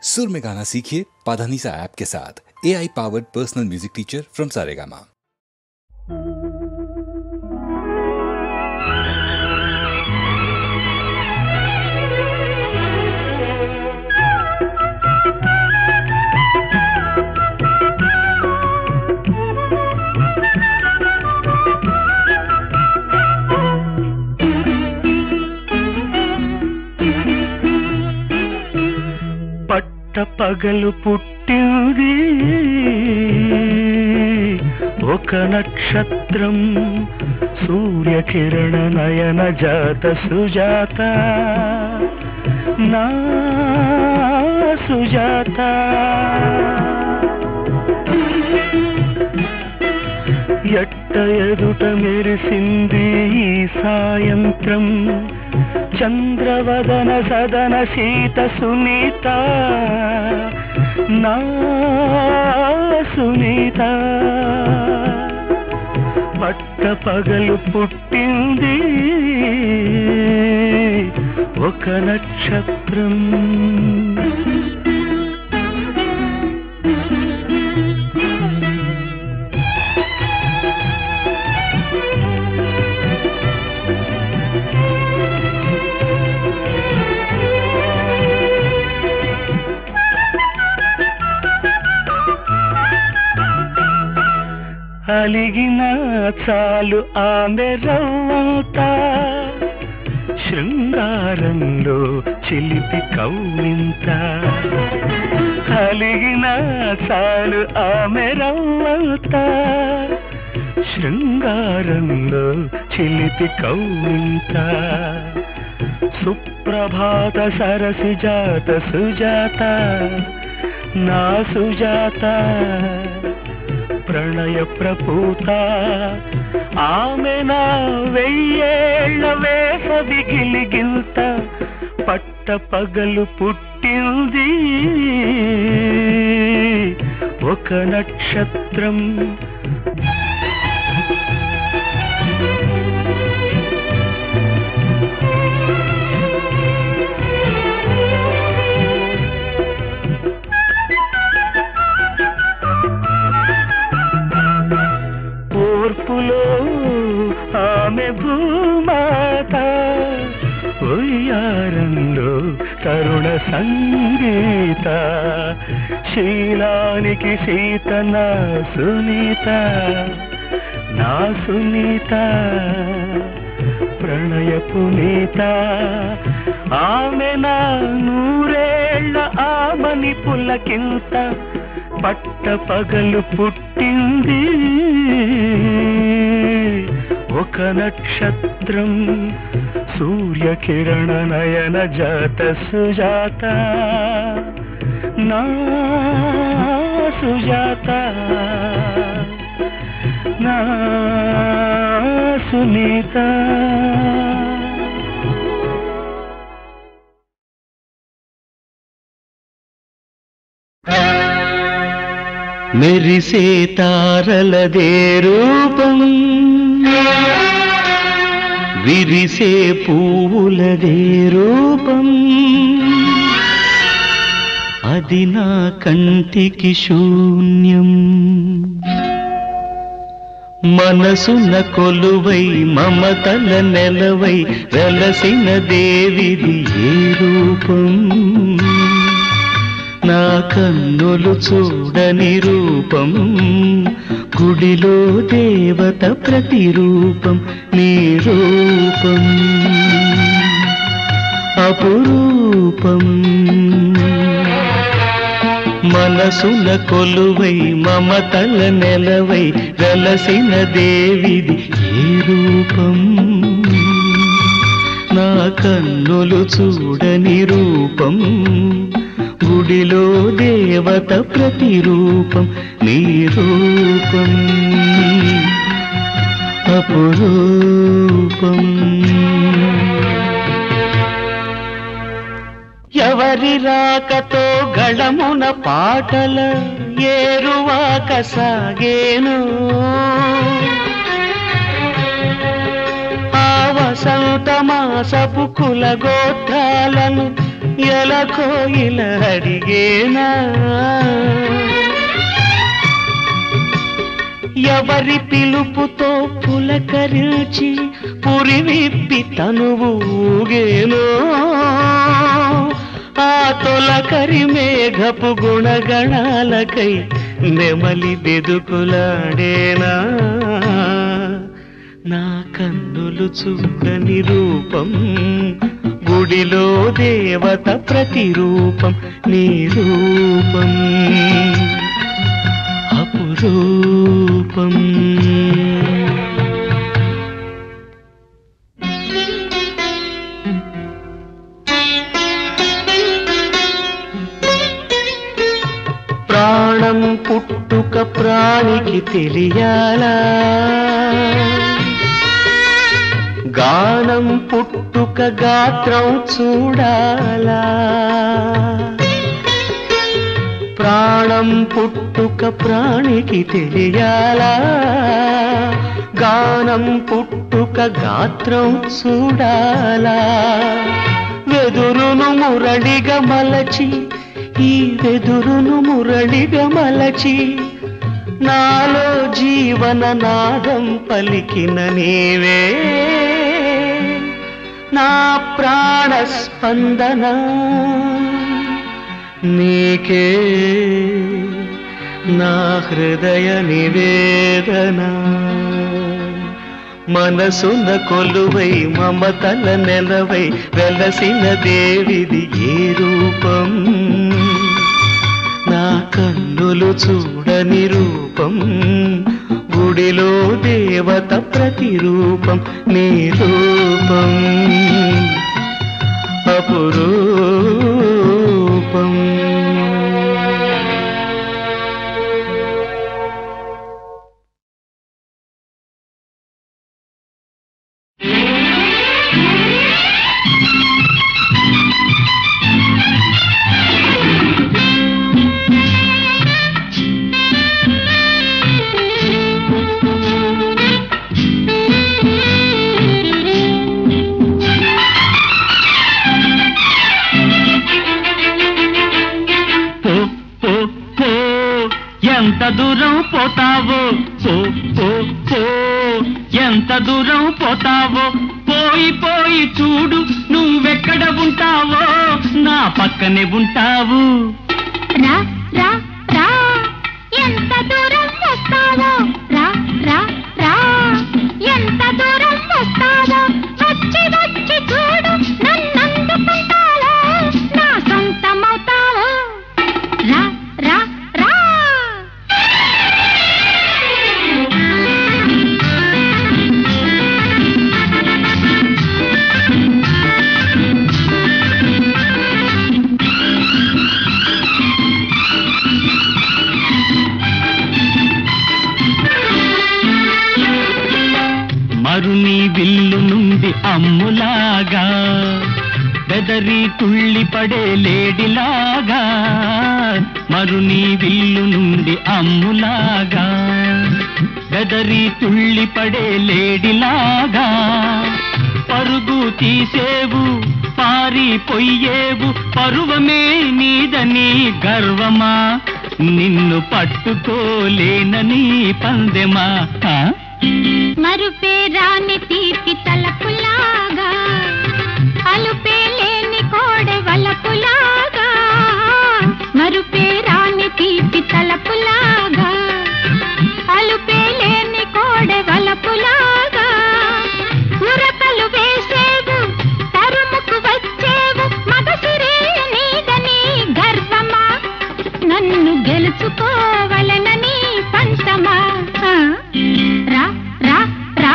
सुर में गाना सीखिए पाधानीसा ऐप के साथ। AI powered personal music teacher from Saregama. పగలు పుట్టింది ఒక నక్షత్రం, సూర్యకిరణ నయన జాత సుజాత, నా సుజాత. ఎట్ట ఎదుట మెరిసింది ఈ సాయంత్రం, చంద్రవదన సదన సీత సునీత, నా సునీత. పట్ట పగలు పుట్టింది ఒక నక్షత్రం. అలిగిన చాలు ఆమె రవ్వంత, శృంగారంలో చిలిపి కౌమింత. అలిగిన చాలు ఆమె రవ్వంత, శృంగారంలో చిలిపి కౌమింత. సుప్రభాత సరసిజాత సుజాత, నా సుజాత. ప్రణయ ప్రపూత ఆమె నా వెయ్యేళ్ల వేసవి గిలిగింత. పట్ట పగలు పుట్టింది ఒక నక్షత్రం. తూర్పులో ఆమె భూమాత, ఉయ్యారంలో తరుణ సంగీత. శీలానికి సీత నా సునీత, నా సునీత. ప్రణయ పునీత ఆమె నా నూరేళ్ల ఆమని పులకింత. పట్ట పగలు పుట్టింది ఒక నక్షత్రం, సూర్యకిరణ నయన జాత సుజాత, నా సుజాత, నా సునీత. మెరిసే తారలదే రూపం, విరిసే పువ్వులదే రూపం. అది నా కంటికి శూన్యం. మనసున కొలువై మమతల నెలవై వెలసిన దేవిది ఏ రూపం. నా కన్నులు చూడని రూపం, గుడిలో దేవత ప్రతిరూపం. నీ రూపం అపురూపం. మనసున కొలువై మమతల నెలవై వెలసిన దేవిది ఏ రూపం. నా కన్నులు చూడని రూపం, గుడిలో దేవత ప్రతిరూపం. నీ రూపం అపురూపం. ఎవరి రాకతో గళమున పాటల ఏరువాక సాగేను. ఆ వసంత మాసపు కుల గోత్రాలను ఎలకోయిల అడిగేనా ఎవరి పిలుపుతో పులకరించి పురివిప్పి తనువు ఊగేనో ఆ తొలకరి మేఘపు గుణగణాలకై నెమలి బెదుకులాడేనా నా కన్నులు చూడని రూపం గుడిలో దేవత ప్రతిరూపం నీ రూపం అపురూపం ప్రాణం పుట్టుక ప్రాణికి తెలియాలా గానం పుట్టుక గాత్రం చూడాలా ప్రాణం పుట్టుక ప్రాణికి తెలియాలా గానం పుట్టుక గాత్రం చూడాలా వెదురును మురళిగా మలచి ఈ వెదురును మురళిగా మలచి నాలో జీవన నాదం పలికిన నీవే నా ప్రాణ స్పందన నీకే నా హృదయ నివేదన మనసున కొలువై మమతల నెలవై వెలసిన దేవిది ఏ రూపం నా కన్నులు చూడని రూపం గుడిలో దేవత ప్రతిరూపం నీ రూపం అపురూపం ఎంత దూరం పోతావో పో పో పో ఎంత దూరం పోతావో పోయి పోయి చూడు నువ్వెక్కడ ఉంటావో నా పక్కనే ఉంటావు రా రా రా ఎంత దూరం వస్తావో రా రా రా ఎంత దూరం వస్తావో వచ్చి వచ్చి చూడు నన్నందుకుంటావో నా సొంతమవుతావో రా రా రా మరుని విల్లు నుండి అమ్ములాగా బెదరి తుళ్ళి పడే లేడిలాగా మరుని విల్లు నుండి అమ్ములాగా బెదరి తుళ్ళి పడే లేడిలాగా పరుగు తీసేవు పారిపోయేవు పరువమే నీదని గర్వమా నిన్ను పట్టుకోలేనని పందెమా మరుపే రాని తీపి తలపులాగా అలుపే లేని కోడె వలపులాగా మరుపే రాని తీపి తలపులాగా అలుపే లేని కోడె వలపులాగా ఉరకలు వేసేవు తరుముకు వచ్చేవు మగసిరే నీదని గర్వమా నన్ను గెలుచుకోవలనని పంతమా రా రా రా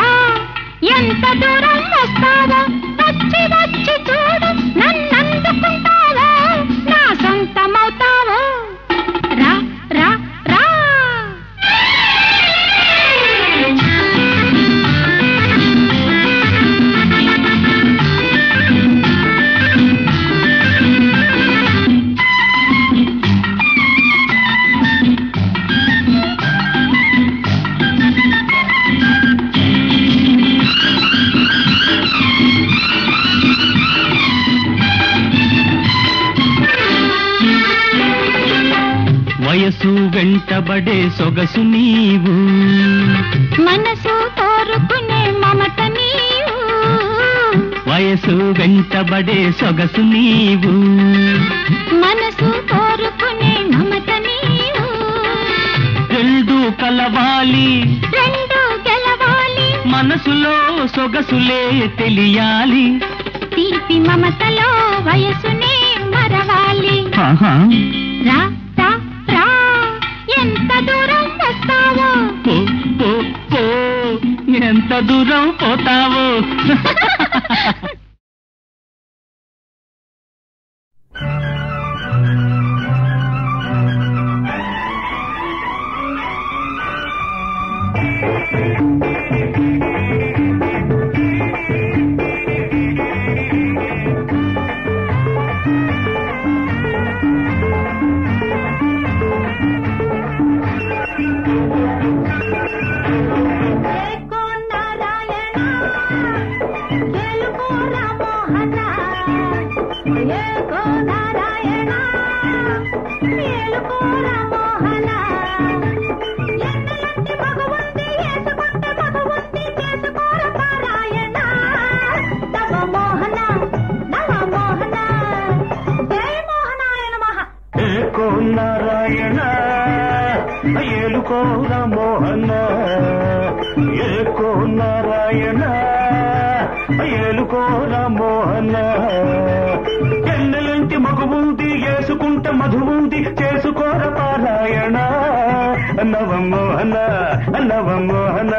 ఎంత దూరం వస్తావో వచ్చి వచ్చి చూడు నన్నందుకుంటావో నా సొంతమవుతావో రా రా రా వయసు వెంటబడే సొగసు నీవు, మనసు కోరుకునే మమత నీవు, వయసు వెంటబడే సొగసు నీవు, మనసు కోరుకునే మమత నీవు. రెండు కలవాలి రెండు గెలవాలి, మనసులో సొగసులే తెలియాలి, తీపి మమతలో వయసునే మరవాలి. ఆహా. రా రా రా, ఎంత దూరం వస్తావో, పో పో పో, ఎంత దూరం పోతావో. ఎన్నెలంటి మగువుంది చేసుకుంటే మధువుంది చేసుకోర పారాయణ నవమోహన నవమోహన.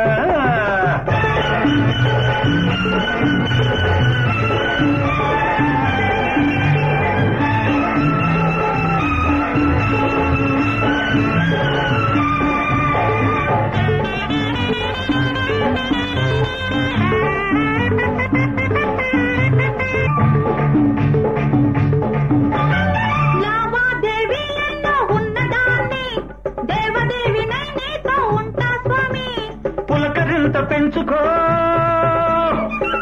పెంచుకో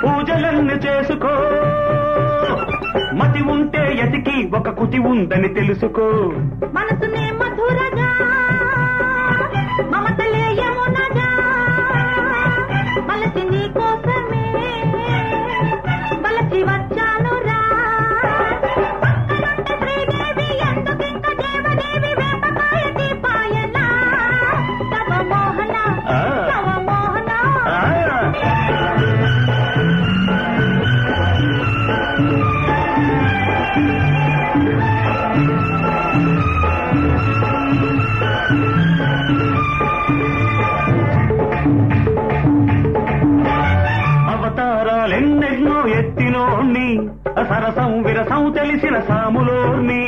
పూజలన్నీ చేసుకో, మతి ఉంటే ఎతికి ఒక కుతి ఉందని తెలుసుకో. మనసునే మధురగా మమతలే యమునగా, మలసి నీ కోసమే బలసి వచ్చాను రా. శ్రీదేవి ఎందుకింక దేవదేవి వేపకాయ దీపాయన నవమోహన నవమోహన. అవతారాలెన్నెన్నో ఎత్తినోణ్ణి, సరసం విరసం తెలిసిన సాములోర్ని.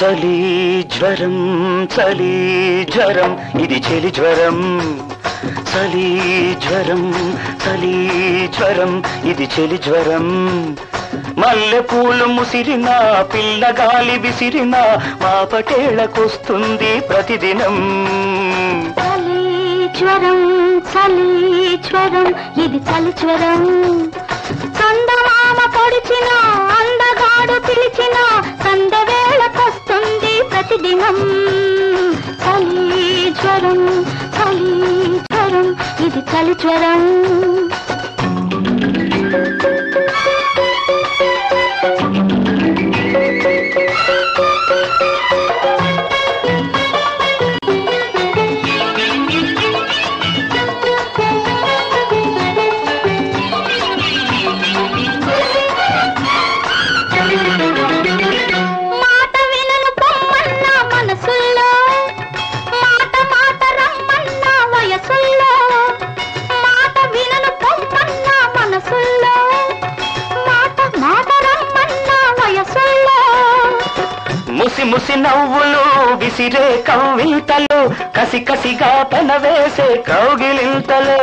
చలి జ్వరం చలి జ్వరం ఇది చెలి జ్వరం, చలి జ్వరం చలి జ్వరం ఇది చెలి జ్వరం. మల్లె పూలు ముసిరినా పిల్లగాలి విసిరినా మా పటేళ్లకొస్తుంది ప్రతిదినం. చలి జ్వరం చలి జ్వరం ఇది చలి జ్వరం. చందమామ పొడిచిన అందగాడు పిలిచిన సందవేళకొస్తుంది ప్రతిదినం. చలి జ్వరం చలి చలి జ్వరం. ముసి ముసి నవ్వులు విసిరే కవ్వింతలు కసి కసిగా పెనవేసే కౌగిలింతలు.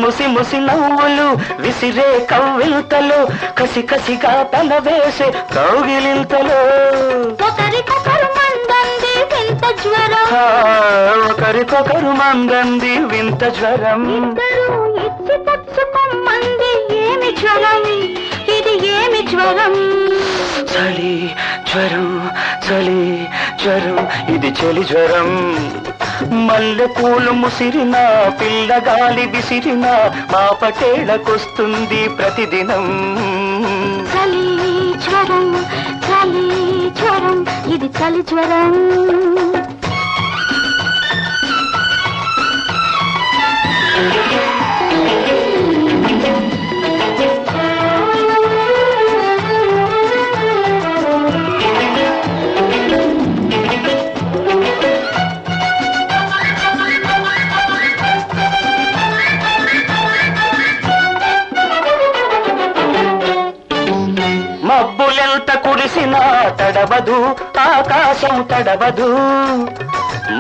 ముసి ముసి నవ్వులు విసిరే కవ్వింతలు కసి కసిగా పెనవేసే కౌగిలింతలు. ఒకరికొకరు మందంది వింత జ్వరం, ఒకరికొకరు మందంది వింత జ్వరం. ఇద్దరు ఇచ్చి పుచ్చుకొమ్మంది ఏమి జ్వరం, ఇది ఏమి జ్వరం. చలి జ్వరం చలి జ్వరం ఇది చలి జ్వరం. మల్లె పూలు ముసిరిన పిల్లగాలి విసిరిన మా పటేళ్ళకొస్తుంది ప్రతిదినం. చలి జ్వరం చలి జ్వరం ఇది చలి జ్వరం. మబ్బులెంత కురిసినా తడవదు ఆకాశం తడవదు,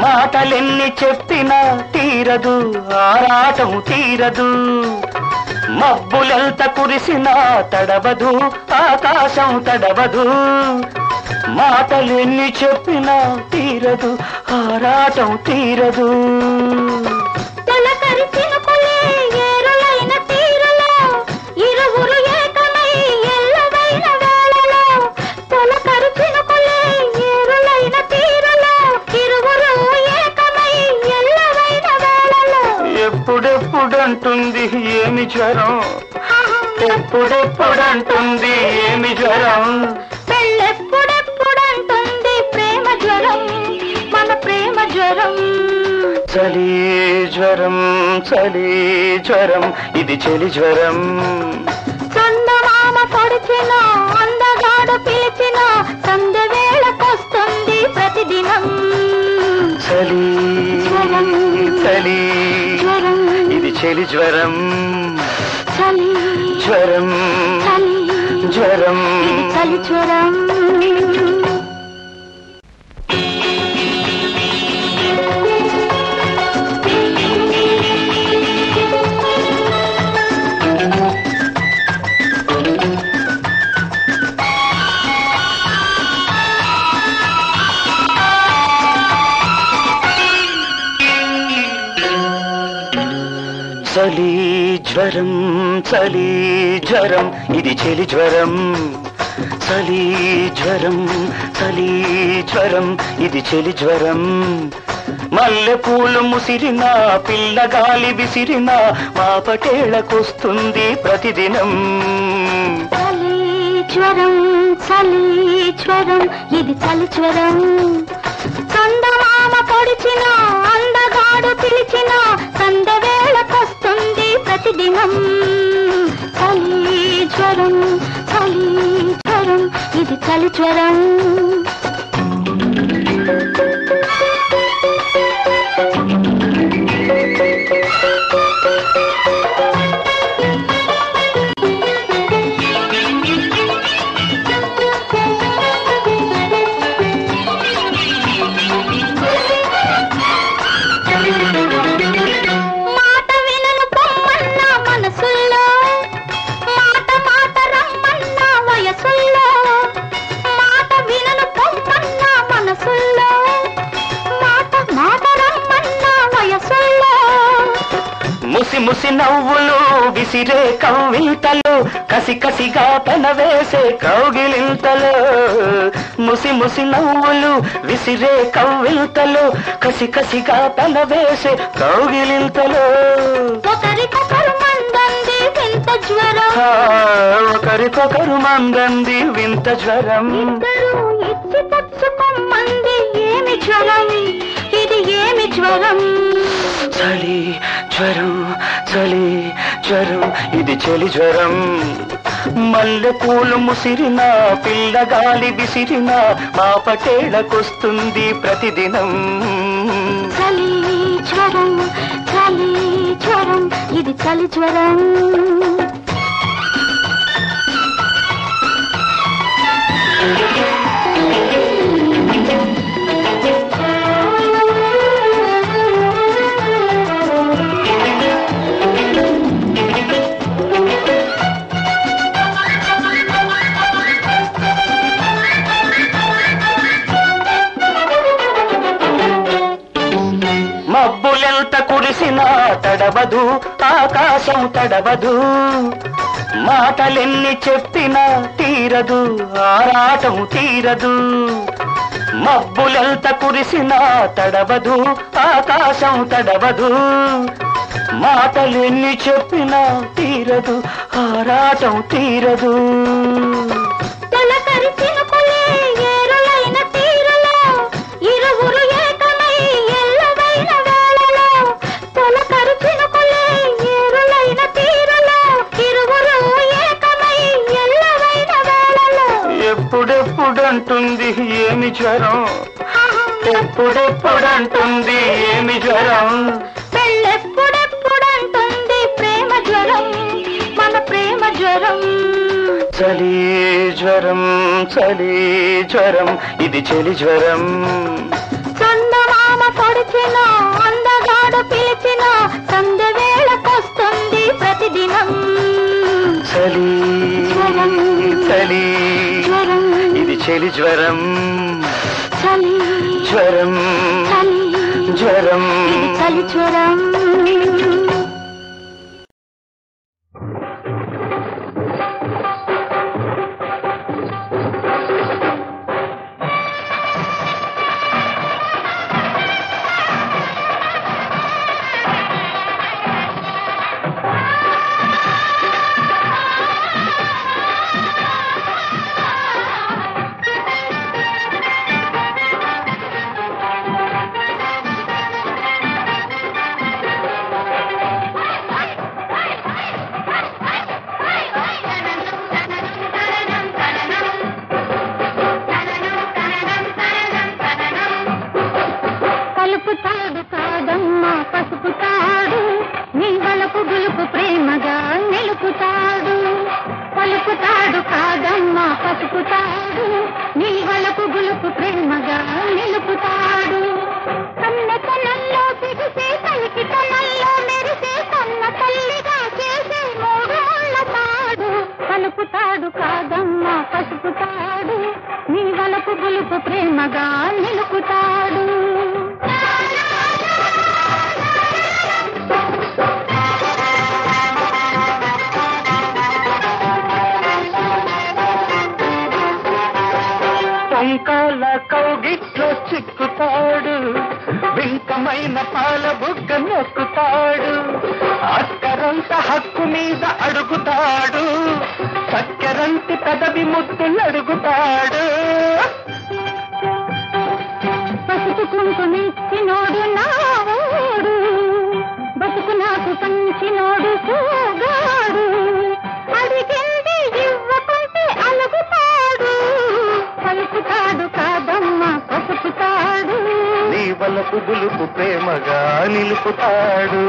మాటలెన్ని చెప్పినా తీరదు ఆరాటం తీరదు. మబ్బులెంత కురిసినా తడవదు ఆకాశం తడవదు, మాటలెన్ని చెప్పినా తీరదు ఆరాటం తీరదు. ఎప్పుడెప్పుడంటుంది ఏమి జ్వరం, ఎప్పుడెప్పుడంటుంది ఏమి జ్వరం. పెళ్ళెప్పుడెప్పుడంటుంది ప్రేమ జ్వరం, మన ప్రేమ జ్వరం. చలి జ్వరం చలి జ్వరం ఇది చలి జ్వరం. చందమామ పొడిచిన అందగాడు పిలిచిన సంధ్య వేళకొస్తుంది ప్రతిదినం. చలి చలి జ్వరం ఇది చలి జ్వరం. చలి జ్వరం చలి జ్వరం ఇది చలి జ్వరం. చలి జ్వరం చలి జ్వరం ఇది చలి జ్వరం. చలి జ్వరం చలి జ్వరం ఇది చలి జ్వరం. మల్లె పూలు ముసిరిన పిల్లగాలి విసిరిన మా పటేళ్ళకొస్తుంది ప్రతిదినం. చలి జ్వరం చలి జ్వరం ఇది చలి జ్వరం. చందమామ పొడిచిన అందగాడు పిలిచిన సంధ్య వేళకొస్తుంది ప్రతిదినం. చలి జ్వరం చలి జ్వరం ఇది చలి జ్వరం. ముసి ముసి నవ్వులు విసిరే కవ్వింతలు కసి కసిగా పెనవేసే కౌగిలింతలో ముసి ముసి నవ్వులు విసిరే కవ్వింతలో కసి కసిగా పెనవేసే కౌగిలింతలో ఒకరికొకరు మందంది వింత జ్వరం ఒకరికొకరు మందంది వింత జ్వరం ఇద్దరు ఇచ్చి పుచ్చుకోమంది ఏమి జ్వరం ఇది ఏమి జ్వరం చలి జ్వరం చలి జ్వరం ఇది చలి జ్వరం మల్లె పూలు ముసిరిన పిల్లగాలి విసిరిన మా పటేళ్ళకొస్తుంది ప్రతిదినం చలి జ్వరం ఇది చలి జ్వరం మబ్బులెంత కురిసినా తడవదు ఆకాశం తడవదు మాటలెన్ని చెప్పినా తీరదు ఆరాటం తీరదు మబ్బులెంత కురిసినా తడవదు ఆకాశం తడవదు మాటలెన్ని చెప్పినా తీరదు ఆరాటం తీరదు ఎప్పుడెప్పుడంటుంది ఏమి జ్వరం ఎప్పుడెప్పుడంటుంది ఏమి జ్వరం పెళ్ళెప్పుడెప్పుడంటుంది ప్రేమ జ్వరం మన ప్రేమ జ్వరం చలి జ్వరం ఇది చలి జ్వరం చందమామ పొడిచిన అందగాడు పిలిచిన సంధ్య వేళకొస్తుంది ప్రతిదినం చలి ఇది చలి జ్వరం జ్వరం జ్వరం ఇది చలి జ్వరం పంకాల కౌగిట్లో చిక్కుతాడు వింకమైన పాల బుగ్గ నొక్కుతాడు అక్కరంత హక్కు మీద అడుగుతాడు చక్కెరంటి పెదవి ముద్దులు అడుగుతాడు పసుపు కుంకుమిచ్చినోడు నాడు బతుకు నాకు పంచినోడు పోగాడు అడిగింది ఇవ్వకుంటే అలుగుతాడు పలుకుతాడు కాదమ్మ పసుపుతాడు నీ వలపు గులుపు ప్రేమగా నిలుపుతాడు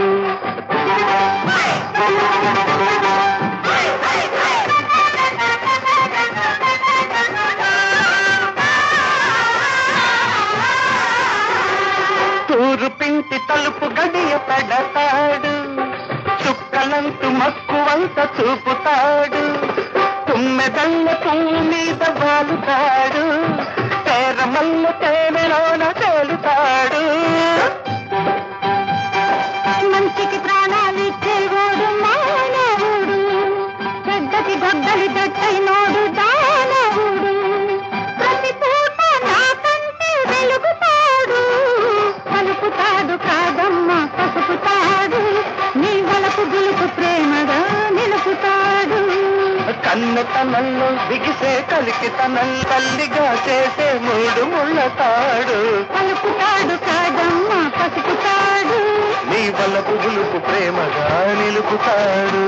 తూరు పింటి తలుపు గడియ పెడతాడు చుక్కలంతు మక్కువంత చూపుతాడు తుమ్మెదల్ల పువ్వు మీద వాలుతాడు తేరమల్ల తేనెలోన తేలుతాడు మంచికి ప్రాణాలిచ్చేవాడు మానవుడు చెడ్డ తాడు కాదమ్మా పసుపు తాడు నీ వలపు గులుపు ప్రేమగా నిలుపుతాడు కన్నెతనంలో బిగిసే కలికితనం తల్లిగా చేసే మూడు ముళ్ళ తాడు పలుకుతాడు కాదమ్మా పసుపు తాడు నీ వలపు గులుపు ప్రేమగా నిలుపుతాడు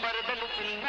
మరదలు చిన్న